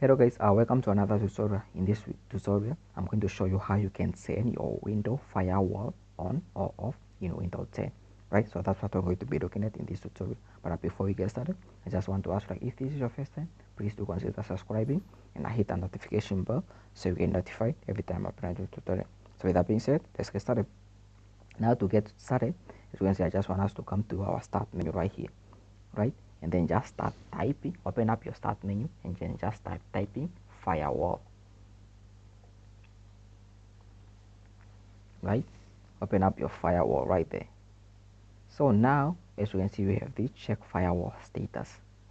Hello guys, welcome to another tutorial. In this tutorial, I'm going to show you how you can turn your window firewall on or off in Windows 10. Right, so that's what we're going to be looking at in this tutorial. But before we get started, I just want to ask, like, if this is your first time, please do consider subscribing and hit the notification bell so you get notified every time I upload a new tutorial. So with that being said, let's get started. Now to get started, as you can see, I just want us to come to our start menu right here, right? And then just start typing, open up your start menu and then just start typing firewall, right? Open up your firewall right there. So now, as you can see, we have this check firewall status,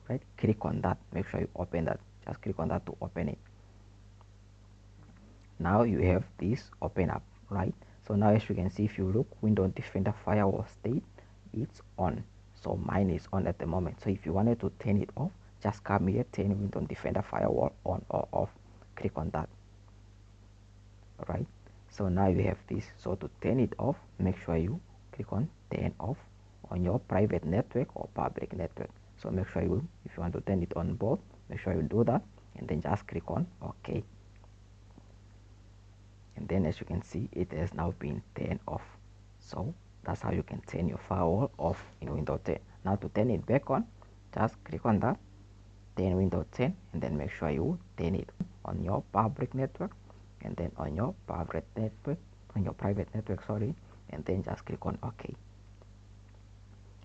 right? Click on that, make sure you open that. Just click on that to open it. Now you have this open up, right? So now, as you can see, if you look, Windows Defender firewall state, it's on. So mine is on at the moment. So if you wanted to turn it off, just come here, turn Windows Defender firewall on or off. Click on that. Alright. So now you have this. So to turn it off, make sure you click on turn off on your private network or public network. So make sure you, if you want to turn it on both, make sure you do that and then just click on OK. And then as you can see, it has now been turned off. So that's how you can turn your firewall off in Windows 10. Now to turn it back on, just click on that, turn Windows 10, and then make sure you turn it on your public network, and then on your private network, sorry, and then just click on OK.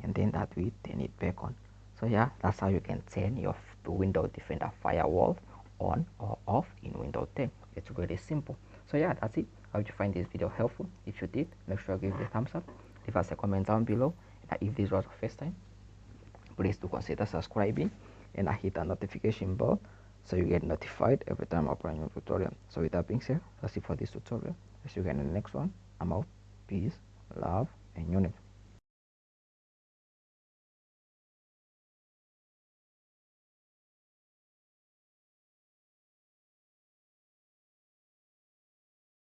And then that will turn it back on. So yeah, that's how you can turn your Windows Defender firewall on or off in Windows 10. It's really simple. So yeah, that's it. I hope you find this video helpful. If you did, make sure you give it a thumbs up, leave us a comment down below, and if this was your first time, please do consider subscribing and hit the notification bell so you get notified every time I upload a new tutorial. So with that being said, that's it for this tutorial. I'll see you again in the next one. I'm out. Peace, love, and unity.